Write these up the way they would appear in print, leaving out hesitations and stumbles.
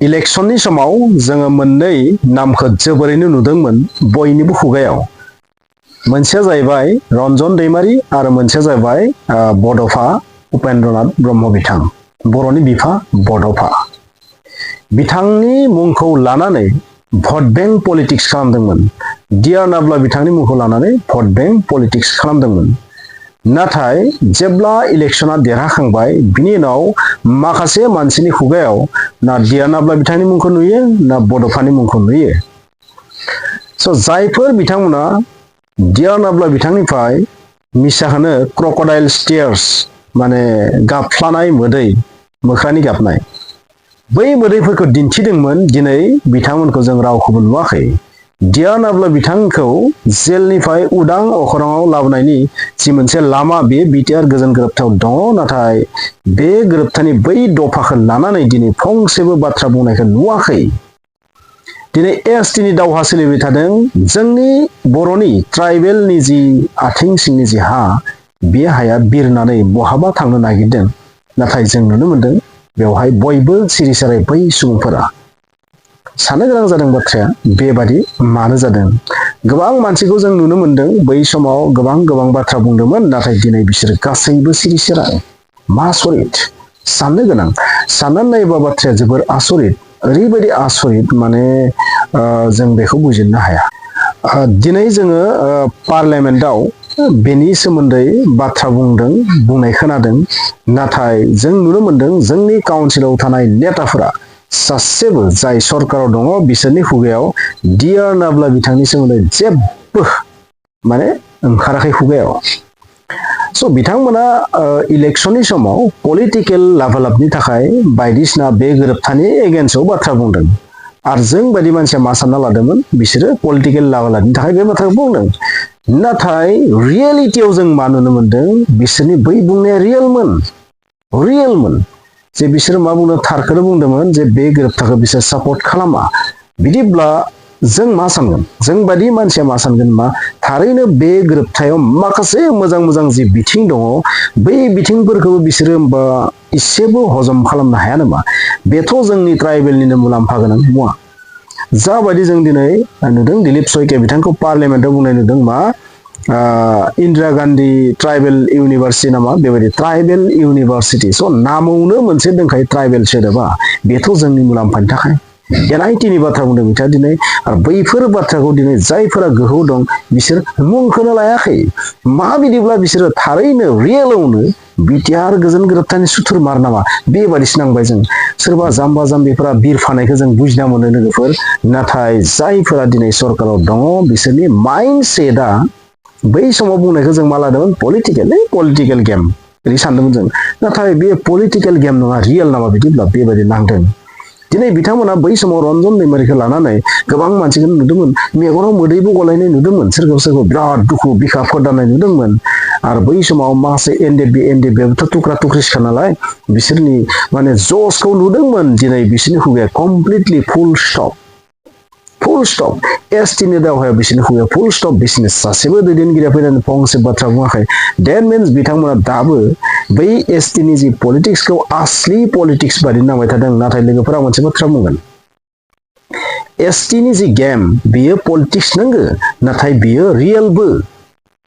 इलेक्शननि समाव जोङो मोननै नामखौ जोबोरैनो नुदोंमोन बयनिबो खुगायाव। मोनसेया जाहैबाय रन्जन दैमारी आरो मोनसेया जाहैबाय बड'फा उपेन्द्रनाथ ब्रह्म बिथां, बर'नि बिफा बड'फा। बिथांनि मुंखौ लानानै भट बेंक पलिटिक्स खालामदोंमोन। डियार नाब्ला बिथांनि मुंखौ लानानै भट बेंक पलिटिक्स खालामदोंमोन। नाथाय जेब्ला इलेक्शना देरहाखांबाय बिनि उनाव माखासे मानसिनि खुगायाव ना डियार नाब्ला बिथांनि मुंखौ नुयो ना बड'फानि मुंखौ नुयो। जायफोर बिथांमोना डियार नाब्ला बिथांनिफ्राय मिसाखौनो क्रकडाइल्स टियार्स माने गाबफ्लानाय मोदै, मोख्रानि गाबनाय, बै मोदैफोरखौ दिन्थिदोंमोन, दिनै बिथांमोनखौ जों रावखौबो नुवाखै। डियार नाब्ला बिथांखौ जेलनिफ्राय उदां अखराङाव लाबोनायनि जि मोनसे लामा बे बिटिआर गोजोन गोरोबथायाव दङ, नाथाय बे गोरोबथानि बै दफाखौ लानानै दिनै फंसेबो बाथ्रा बुंनायखौ नुवाखै। दिनै एसटिनि दावहा सोलिबाय थादों। जोंनि बर'नि ट्राइबेलनि जि आथिं सिंनि जि हा, बे हाया बिरनानै बहाबा थांनो नागिरदों। नाथाय जों नुनो मोनदों बेवहाय बयबो सिरिसारै बै सुबुंफोरा साननो गोनां जादों। बाथ्राया बेबादि मानो जादों? गोबां मानसिखौ जों नुनो मोनदों बै समाव गोबां बाथ्रा बुंदोंमोन, नाथाय दिनै बिसोरो गासैबो सिरिसाराय। मा आसरित! साननो गोनां। साननानै नायोबा बाथ्राया जोबोर आसरित, ओरैबायदि आसरित माने जों बेखौ बुजिनो हाया। दिनै जोङो पार्लियामेन्टआव बेनि सोमोन्दै बाथ्रा बुंनाय खोनादों, नाथाय जों नुनो मोनदों जोंनि काउन्सिलाव थानाय नेताफोरा सासेबो जाय सरकाराव दङ बिसोरनि खुगायाव डियार नाब्ला बिथांनि सोमोन्दै जेबो माने ओंखाराखै खुगायाव। बिथांमोना इलेक्शननि समाव पलिटिकेल लाभालाभनि थाखाय बायदिसिना बे गोरोबथानि एगेन्स्टआव बाथ्रा बुंदों। आरो जों बायदि मानसिया मा सानना लादोंमोन, बिसोरो पलिटिकेल लाभालाभनि थाखाय बे बाथ्राखौ बुंदों। नाथाय रियेलिटियाव जों मा नुनो मोनदों, बिसोरनि बै बुंनाया रियेलमोन। जे बिसोरो मा बुंदों, थारखौनो बुंदोंमोन जे बे गोरोबथाखौ बिसोर सापर्ट खालामा। बिदिब्ला जों मा सानगोन, जों बायदि मानसिया मा सानगोन, मा थारैनो बे गोरोबथायाव माखासे मोजां जि बिथिं दङ, बै बिथिंफोरखौ बिसोरो होमबा इसेबो हजम खालामनो हाया नामा? बेथ' जोंनि ट्राइबेलनिनो मुलाम्फा गोनां मुवा। जाबायदि जों दिनै नुदों दिलीप सयके बिथांखौ पार्लियामेन्टआव बुंनाय नुदों, मा इन्दिरा गान्धी ट्राइबेल इउनिभारसिटि नामा, बेबायदि ट्राइबेल इउनिभारसिटि। नामावनो मोनसे दंखायो ट्राइबेल सोदोबा, बेथ' जोंनि मुलाम्फानि थाखाय। एनआइटिनि बाथ्रा बुंदों बिथाङा दिनै, आरो बैफोर बाथ्राखौ दिनै जायफोरा गोहो दं बिसोर मुंखौनो लायाखै। मा बिदिब्ला बिसोरो थारैनो रियेलावनो बिटिआर गोजोन गोरोबथानि सुथुरमार नामा? बेबादिसो नांबाय जों। सोरबा जाम्बा जाम्बिफोरा बिरफानायखौ जों बुजिना मोनो लोगोफोर, नाथाय जायफोरा दिनै सरकाराव दङ बिसोरनि माइन्ड सेटआ बै समाव बुंनायखौ जों मा लादोंमोन, पलिटिकेल गेम बिदि सानदोंमोन जों। नाथाय बे पलिटिकेल गेम नङा, रियेल नामा? बिदिब्ला बेबायदि नांदों। दिनै बिथांमोना बै समाव रन्जन दैमारीखौ लानानै गोबां मानसिखौनो नुदोंमोन, मेगनाव मोदैबो गलायनाय नुदोंमोन, सोरखौ बिराद दुखु बिखा फोरदानाय नुदोंमोन। आरो बै समाव माखासे एनडिएफबिथ' टुक्रा टुक्रिसखा नालाय, बिसोरनि माने जसखौ नुदोंमोन। दिनै बिसोरनि खुगाया कमप्लिटलि फुल स्टप। एसटिनि दावहायाव बिसोरनि खुगाया फुल स्टप। बिसोरनि सासेबो दैदेनगिरिया फैनानै फंसे बाथ्रा बुङाखै। डेट मिन्स बिथांमोना दाबो बै एसटिनि जि पलिटिक्सखौ असलि पलिटिक्स बादि नांबाय थादों। नाथाय लोगोफोरा मोनसे बाथ्रा बुंगोन, एसटिनि जि गेम बियो पलिटिक्स नंगौ, नाथाय बियो रियेलबो।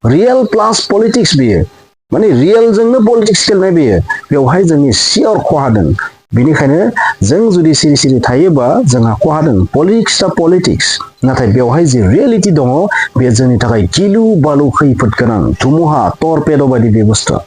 रियेल प्लास पलिटिक्स बियो, माने रियेलजोंनो पलिटिक्स गेलेनाय बियो। बेवहाय जोंनि सियर खहा दं। बेनिखायनो जों जुदि सिरि थायोबा जोंहा खहा दं। पलिटिक्स, नाथाय बेवहाय जि रियेलिटि दङ बे जोंनि थाखाय गिलु बालु खैफोद गोनां धुमुहा टर्पेड' बायदि बे बुस्थुआ।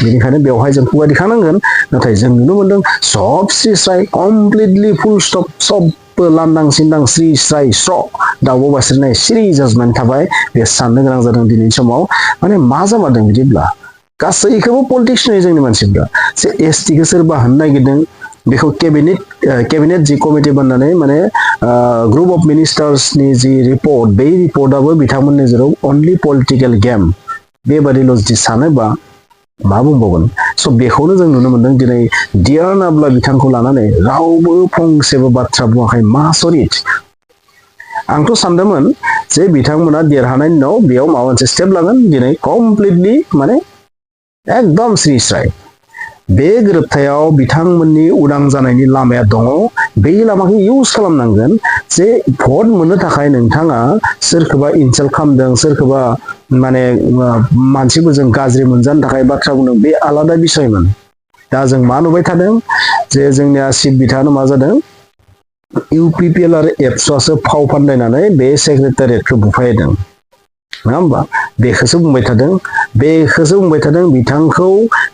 बेनिखायनो बेवहाय जों खुगा दिखांनांगोन। नाथाय जों नुनो मोनदों सब स्राय कमप्लिटलि फुल स्टप, सबबो लांदां सिन्दां स्रि स्राय स्र' दाउब' बास्रिनाय सिरि जाजोबनानै थाबाय। बे साननो गोनां जादों दिनैनि समाव, माने मा जामारदों बिदिब्ला? गासैखौबो पलिटिक्स नुयो जोंनि मानसिफ्रा। जे एसटिखौ सोरबा होनो नागिरदों, बेखौ केबिनेट जि कमिटि बाननानै माने ग्रुप अफ मिनिस्टार्सनि जि रिपर्ट, बे रिपर्टआबो बिथांमोननि नोजोराव अनलि पलिटिकेल गेम बेबादिल' जुदि सानोबा मा बुंबावगोन। बेखौनो जों नुनो मोनदों दिनै डियार नाब्ला बिथांखौ लानानै रावबो फंसेबो बाथ्रा बुङाखै। मा आसरित! आंथ' सानदोंमोन जे बिथांमोना देरहानायनि उनाव बेयाव माबा मोनसे स्टेप लागोन। दिनै कमप्लिटलि माने एकदम स्रि स्राय। बे गोरोबथायाव बिथांमोननि उदां जानायनि लामाया दङ बे लामाखौ इउज खालामनांगोन जे भट मोननो थाखाय नोंथाङा सोरखौबा इनसाल्ट खालामदों सोरखौबा माने मानसिफोरजों गाज्रि मोनजानो थाखाय बाथ्रा बुंदों बे आलादा बिसयमोन दा जों मा नुबाय थादों जे जोंनिया चिफ बिथाङानो मा जादों इउपिपिएल आरो एबसुआसो फाव फान्दायनानै बे सेक्रेटारियेटखौ बुफायदों नङा होमबा बेखौसो बुंबाय थादों बिथांखौ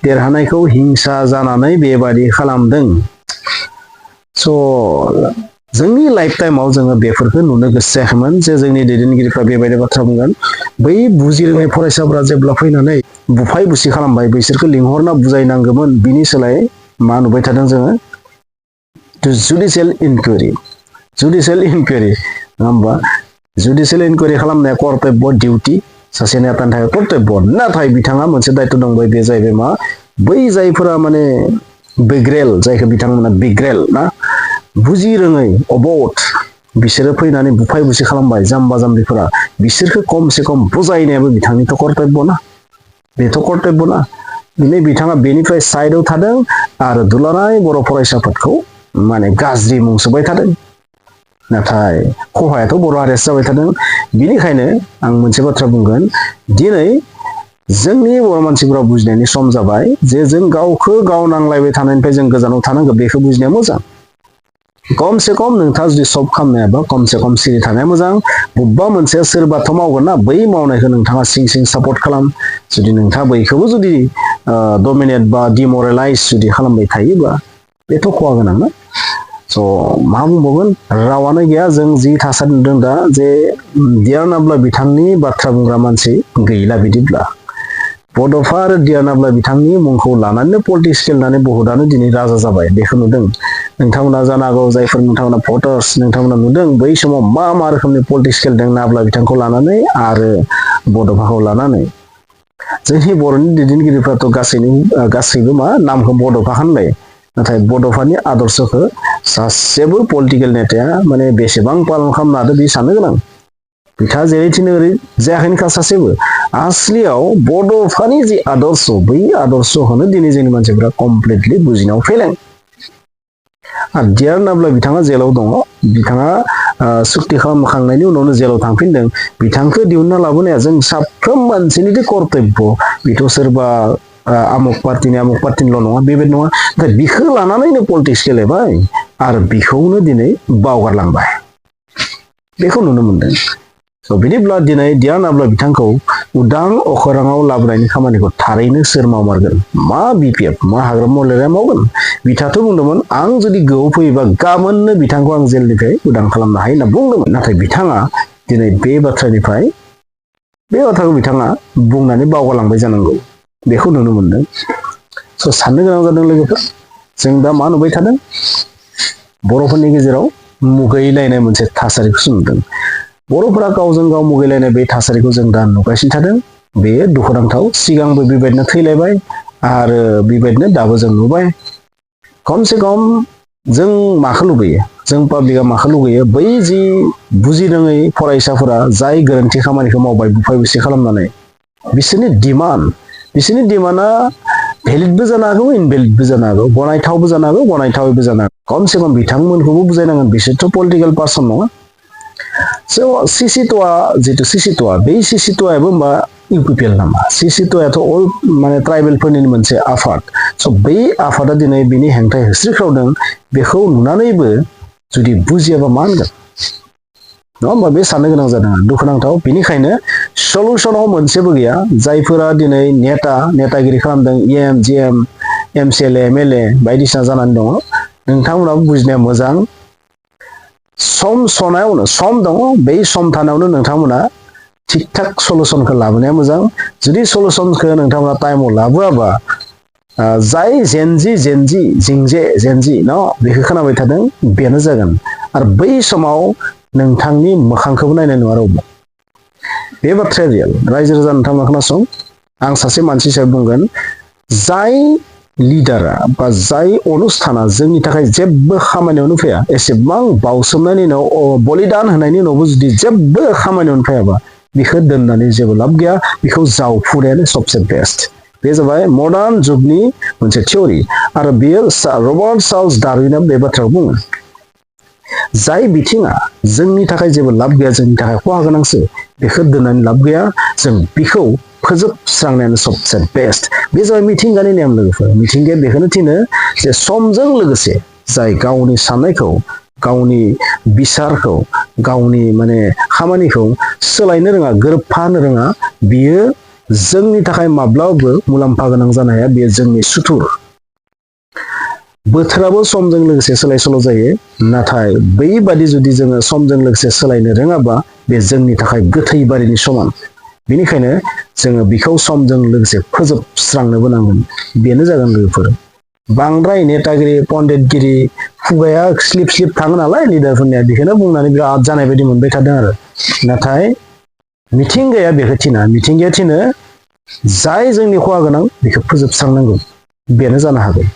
देरहानायखौ हिंसा जानानै बेबादि खालामदों स' जोंनि लाइफ टाइमाव जोङो बेफोरखौ नुनो गोसो जायाखैमोन जे जोंनि दैदेनगिरिफ्रा बेबायदि बाथ्रा बुंगोन बै बुजिरोङै फरायसाफोरा जेब्ला फैनानै बुफाय बुसि खालामबाय बिसोरखौ लिंहरना बुजायनांगौमोन बिनि सोलाय मा नुबाय थादों जोङो जुडिसियेल इनकुवेरि नङा होमबा जुडिसियेल इनकुवेरि खालामनाया कर्तब्य डिउटि सासे नेतानि थाखाय कर्तब्य नाथाय बिथाङा मोनसे दायित्व दंबाय बे जाहैबाय मा बै जायफोरा माने बिग्रेल जायखौ बिथांमोना बिग्रेल ना बुजि रोङै अबोध बिसोरो फैनानै बुफाय बुसि खालामबाय जाम्बा जाम्बिफोरा बिसोरखौ खमसे खम बुजायनायाबो बिथांनिथ' कर्तब्य ना बेथ' कर्तब्य ना दिनै बिथाङा बेनिफ्राय साइडआव थादों आरो दुलाराय बर' फरायसाफोरखौ माने गाज्रि मुं सुबाय थादों नाथाय खहायाथ' बर' हारियासो जाबाय थादों बिनिखायनो आं मोनसे बाथ्रा बुंगोन दिनै जोंनि बर' मानसिफोरा बुजिनायनि सम जाबाय जे जों गावखौ गाव नांलायबाय थानायनिफ्राय जों गोजानाव थानांगौ बेखौ बुजिनाया मोजां खमसे खम नोंथाङा जुदि सल्भ खालामनो हायाबा खमसे खम सिरि थानाया मोजां बबेबा मोनसे सोरबाथ' मावगोन ना बै मावनायखौ नोंथाङा सिं सिं सापर्ट खालाम जुदि नोंथाङा बैखौबो जुदि डमिनेट बा डिमरेलाइज जुदि खालामबाय थायोबा बेथ' खहा गोनां ना स' मा बुंबावगोन रावानो गैया जों जि थासारि नुदों दा जे डियार नाब्ला बिथांनि बाथ्रा बुंग्रा मानसि गैला बिदिब्ला बड'फा आरो डियार नाब्ला बिथांनि मुंखौ लानानैनो पलिटिक्स गेलेनानै बहुतआनो दिनै राजा जाबाय बेखौ नुदों नोंथांमोना जानो हागौ जायफोर नोंथांमोना भटार्स नोंथांमोना नुदों बै समाव मा रोखोमनि पलिटिक्स गेलेदों नाब्ला बिथांखौ लानानै आरो बड'फाखौ लानानै जोंनि बर'नि दैदेनगिरिफ्राथ' गासैबो मा नामखौ बड'फा होनबाय नाथाय बड'फानि आदर्शखौ सासेबो पलिटिकेल नेताया माने बेसेबां पालन खालामनो हादों बे साननो गोनां बिथाङा जेरै थिनो ओरै जायाखैनोखा सासेबो आसलियाव बड'फानि जि आदर्श बै आदर्शखौनो दिनै जोंनि मानसिफ्रा कमप्लिटलि बुजिनायाव फेलें आरो डियार नाब्ला बिथाङा जेलाव दङ बिथाङा सुक्ति खालामखांनायनि उनावनो जेलाव थांफिनदों बिथांखौ दिहुनना लाबोनाया जों साफ्रोम मानसिनिनो कर्तब्य बेथ' सोरबा आमुक पार्टिनिल' नङा बेबायदि नङा नाथाय बिखौ लानानैनो पलिटिक्स गेलेबाय आरो बिखौनो दिनै बावगारलांबाय बेखौ नुनो मोनदों स' बिदिब्ला दिनै डियार नाब्ला बिथांखौ उदां अखोराङाव लाबोनायनि खामानिखौ थारैनो सोर मावमारगोन मा बिपिएफ मा हाग्रामा महिलारिया मावगोन बिथाङाथ' बुंदोंमोन आं जुदि गोहो फैयोबा गाबोननो बिथांखौ आं जेलनिफ्राय उदां खालामनो हायो होनना बुंदोंमोन नाथाय बिथाङा दिनै बे बाथ्राखौ बिथाङा बुंनानै बावगारलांबाय जानांगौ बेखौ नुनो मोनदों स' साननो गोनां जादों लोगोफोर जों दा मा नुबाय थादों बर'फोरनि गेजेराव मुगैलायनाय मोनसे थासारिखौसो नुदों बर'फोरा गावजों गाव मुगैलायनाय बे थासारिखौ जों दा नुगासिनो थादों बेयो दुखुनांथाव सिगांबो बेबायदिनो थैलायबाय आरो बेबायदिनो दाबो जों नुबाय खमसे खम जों माखौ लुबैयो जों पाब्लिकआ माखौ लुबैयो बै जि बुजिरोङै फरायसाफोरा जाय गोरोन्थि खामानिखौ मावबाय बुफाय बुसि खालामनानै बिसोरनि डिमान्डआ भेलिडबो जानो हागौ इनभेलिडबो जानो हागौ गनायथावबो जानो हागौ गनायथावैबो जानो हागौ खमसे खम बिथांमोनखौबो बुजायनांगोन बिसोरथ' पलिटिकेल पार्सन नङा स' सिसिट'आ बे सिसिट'आबो होमबा इउपिपिएल नामा सिसिट'आथ' अल माने ट्राइबेलफोरनि मोनसे आफाद स' बै आफादा दिनै बिनि हेंथायै होस्रिख्रावदों बेखौ नुनानैबो जुदि बुजियाबा मा होनगोन नङा होमबा बे साननो गोनां जादों दुखुनांथाव बेनिखायनो सलुसनाव मोनसेबो गैया जायफोरा दिनै नेतागिरि खालामदों EM GM MCLA MLA बायदिसिना जानानै दङ नोंथांमोनाबो बुजिनाया मोजां सम दङ बै सम थानायावनो नोंथांमोना थिग थाक सलुसनखौ लाबोनाया मोजां जुदि सलुसनखौ नोंथांमोना टाइमाव लाबोआबा जाय जेनजि न बेखौ खोनाबाय थादों बेनो जागोन आरो बै समाव नोंथांनि मोखांखौबो नायनाय नङा रावबो बे बाथ्राया रियेल रायजो राजा नोंथांमोना खोनासं आं सासे मानसि हिसाबै बुंगोन जाय लिडारा बा जाय अनुस्थाना जोंनि थाखाय जेबो खामानियावनो फैया एसेबां बावसोमनायनि उनाव बलिदान होनायनि उनावबो जुदि जेबो खामानियावनो फैयाबा बेखौ दोननानै जेबो लाब गैया बेखौ जावफुनायानो सबसे बेस्ट बे जाबाय मडार्न जुगनि मोनसे थियरि आरो बेयो रबार्ट चार्ल्स डार्विनआ बे बाथ्राखौ बुङो जाय बिथिङा जोंनि थाखाय जेबो लाब गैया जोंनि थाखाय खहा गोनांसो बेखौ दोननानै लाब गैया जों बेखौ फोजोबस्रांनायानो सबसे बेस्ट बे जाबाय मिथिंगानि नेम लोगोफोर मिथिंगाया बेखौनो थिनो जे समजों लोगोसे जाय गावनि साननायखौ गावनि बिसारखौ गावनि माने खामानिखौ सोलायनो रोङा गोरोबफानो रोङा बियो जोंनि थाखाय माब्लाबाबो मुलाम्फा गोनां जानो हाया बेयो जोंनि सुथुर बोथोराबो समजों लोगोसे सोलाय सोल' जायो नाथाय बैबादि जुदि जोङो समजों लोगोसे सोलायनो रोङाबा बे जोंनि थाखाय गोथै बारिनि समान बेनिखायनो जोङो बिखौ समजों लोगोसे फोजोबस्रांनोबो नांगोन बेनो जागोन लोगोफोर बांद्राय नेतागिरि पण्डितगिरि खुगाया स्लिप स्लिप थाङो नालाय लिडारफोरनिया बेखौनो बुंनानै बिराद जानाय बायदि मोनबाय थादों आरो नाथाय मिथिंगाया बेखौ थिना मिथिंगाया थिनो जाय जोंनि खहा गोनां बेखौ फोजोबस्रांनांगौ बेनो जानो हागौ